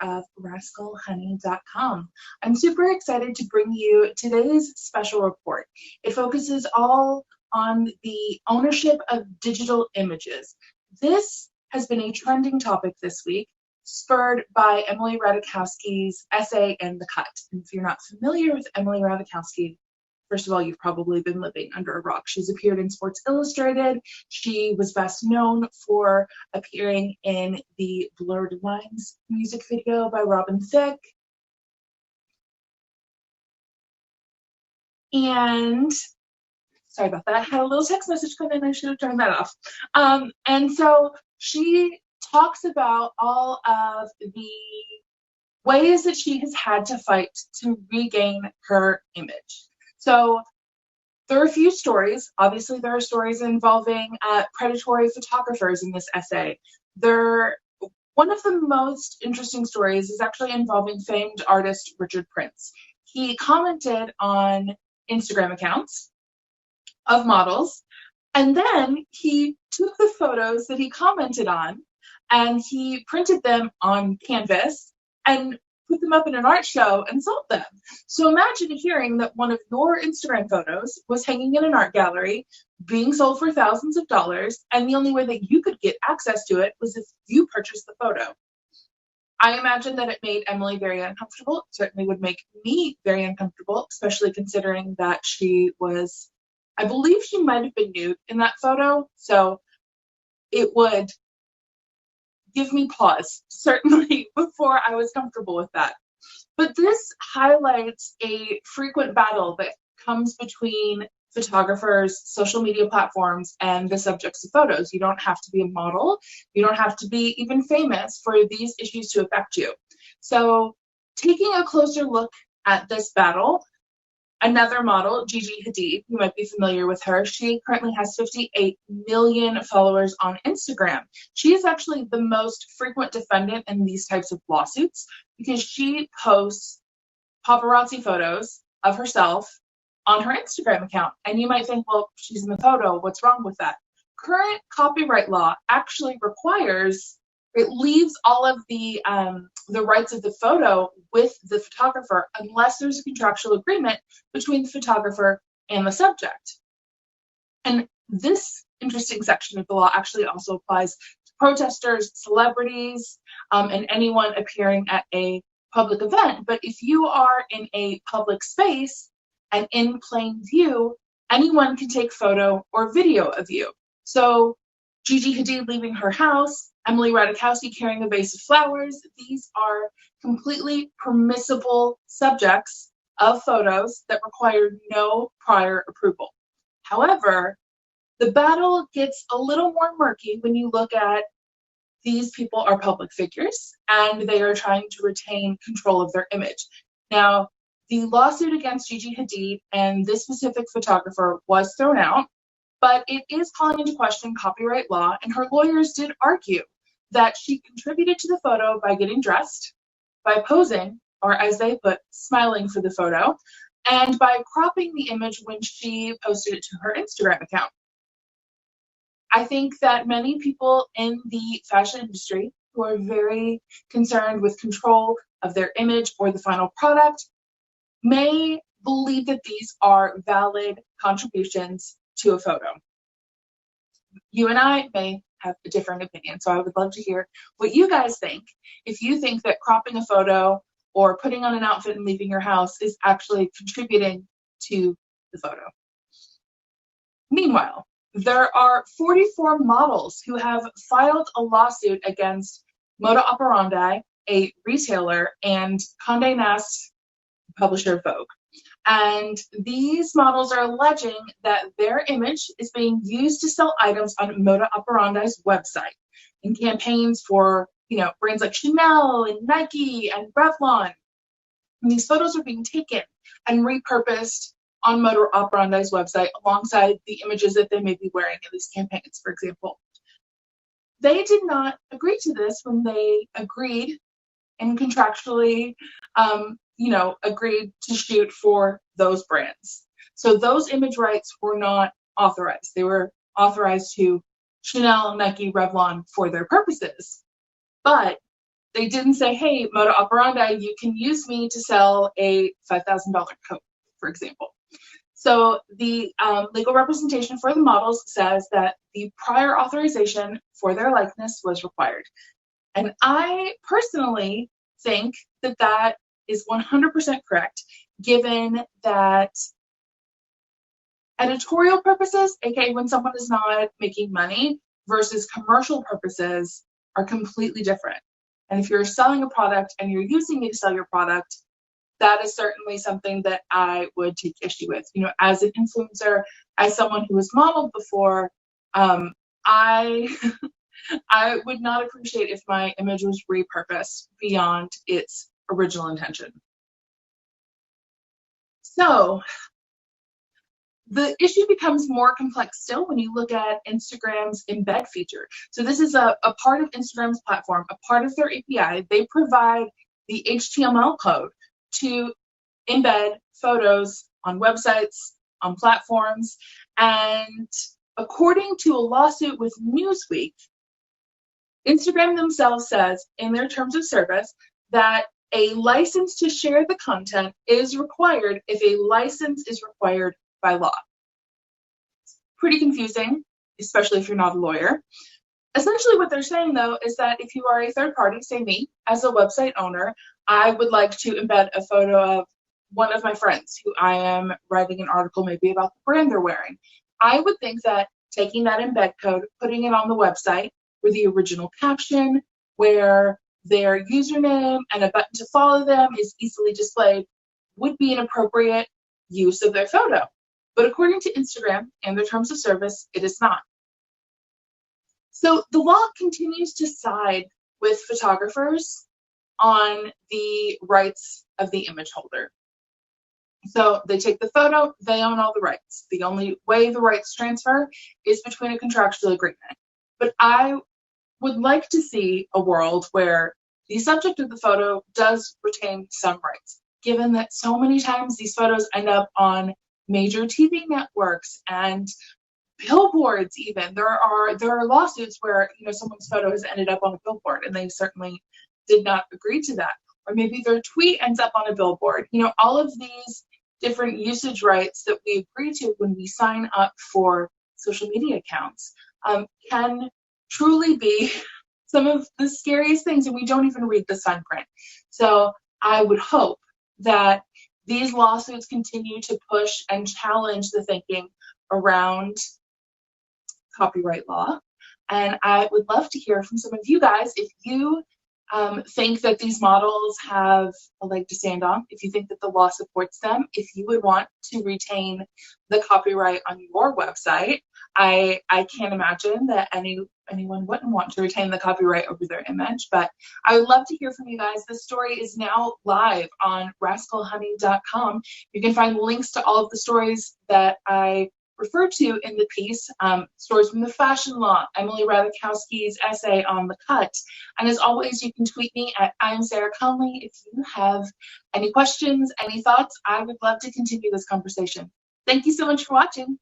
of RascalHoney.com. I'm super excited to bring you today's special report. It focuses all on the ownership of digital images. This has been a trending topic this week, spurred by Emily Ratajkowski's essay in The Cut. And if you're not familiar with Emily Ratajkowski, first of all, you've probably been living under a rock. She's appeared in Sports Illustrated. She was best known for appearing in the Blurred Lines music video by Robin Thicke. And sorry about that. I had a little text message come in. I should have turned that off. And so she talks about all of the ways that she has had to fight to regain her image. So there are a few stories. Obviously, there are stories involving predatory photographers in this essay. One of the most interesting stories is actually involving famed artist Richard Prince. He commented on Instagram accounts of models, and then he took the photos that he commented on and he printed them on canvas and put them up in an art show and sold them. So imagine hearing that one of your Instagram photos was hanging in an art gallery, being sold for thousands of dollars, and the only way that you could get access to it was if you purchased the photo. I imagine that it made Emily very uncomfortable. It certainly would make me very uncomfortable, especially considering that she was, I believe she might have been nude in that photo, so it would give me pause, certainly, before I was comfortable with that. But this highlights a frequent battle that comes between photographers, social media platforms, and the subjects of photos. You don't have to be a model. You don't have to be even famous for these issues to affect you. So taking a closer look at this battle, another model, Gigi Hadid, you might be familiar with her. She currently has 58 million followers on Instagram. She is actually the most frequent defendant in these types of lawsuits because she posts paparazzi photos of herself on her Instagram account. And you might think, well, she's in the photo. What's wrong with that? Current copyright law actually requires, it leaves all of the rights of the photo with the photographer unless there's a contractual agreement between the photographer and the subject. And this interesting section of the law actually also applies to protesters, celebrities, and anyone appearing at a public event. But if you are in a public space and in plain view, anyone can take photo or video of you. So Gigi Hadid leaving her house, Emily Ratajkowski carrying a vase of flowers, these are completely permissible subjects of photos that require no prior approval. However, the battle gets a little more murky when you look at these people are public figures and they are trying to retain control of their image. Now, the lawsuit against Gigi Hadid and this specific photographer was thrown out, but it is calling into question copyright law, and her lawyers did argue that she contributed to the photo by getting dressed, by posing, or as they put, smiling for the photo, and by cropping the image when she posted it to her Instagram account. I think that many people in the fashion industry who are very concerned with control of their image or the final product may believe that these are valid contributions to a photo. You and I may have a different opinion, so I would love to hear what you guys think. If you think that cropping a photo or putting on an outfit and leaving your house is actually contributing to the photo. Meanwhile, there are 44 models who have filed a lawsuit against Moda Operandi, a retailer, and Condé Nast, publisher of Vogue. And these models are alleging that their image is being used to sell items on Moda Operandi's website in campaigns for, brands like Chanel and Nike and Revlon. And these photos are being taken and repurposed on Moda Operandi's website alongside the images that they may be wearing in these campaigns, for example. They did not agree to this when they agreed and contractually agreed to shoot for those brands. So those image rights were not authorized. They were authorized to Chanel, Nike, Revlon for their purposes. But They didn't say, hey, Moda Operandi, you can use me to sell a $5,000 coat, for example. So the legal representation for the models says that the prior authorization for their likeness was required. And I personally think that that is 100% correct, given that editorial purposes, aka when someone is not making money, versus commercial purposes are completely different. And if you're selling a product and you're using me to sell your product, that is certainly something that I would take issue with. You know, as an influencer, as someone who has modeled before, I I would not appreciate if my image was repurposed beyond its original intention. So the issue becomes more complex still when you look at Instagram's embed feature. So this is a part of Instagram's platform, a part of their API. They provide the HTML code to embed photos on websites, on platforms, and according to a lawsuit with Newsweek, Instagram themselves says in their terms of service that a license to share the content is required if a license is required by law. It's pretty confusing, especially if you're not a lawyer. Essentially what they're saying though is that if you are a third party, say me, as a website owner, I would like to embed a photo of one of my friends who I am writing an article maybe about the brand they're wearing. I would think that taking that embed code, putting it on the website with the original caption, where their username and a button to follow them is easily displayed, would be an appropriate use of their photo. But according to Instagram and their terms of service, it is not. So the law continues to side with photographers on the rights of the image holder. So they take the photo, they own all the rights. The only way the rights transfer is between a contractual agreement. But I would like to see a world where the subject of the photo does retain some rights, given that so many times these photos end up on major TV networks and billboards even. There are lawsuits where, you know, someone's photo has ended up on a billboard and they certainly did not agree to that. Or maybe their tweet ends up on a billboard. You know, all of these different usage rights that we agree to when we sign up for social media accounts can truly be some of the scariest things, and we don't even read the fine print. So I would hope that these lawsuits continue to push and challenge the thinking around copyright law. And I would love to hear from some of you guys if you think that these models have a leg to stand on, if you think that the law supports them, if you would want to retain the copyright on your website. I can't imagine that anyone wouldn't want to retain the copyright over their image, but I would love to hear from you guys. This story is now live on rascalhoney.com. You can find links to all of the stories that I referred to in the piece, stories from the fashion law, Emily Ratajkowski's essay on The Cut. And as always, you can tweet me at I'm Sarah Conley. If you have any questions, any thoughts, I would love to continue this conversation. Thank you so much for watching.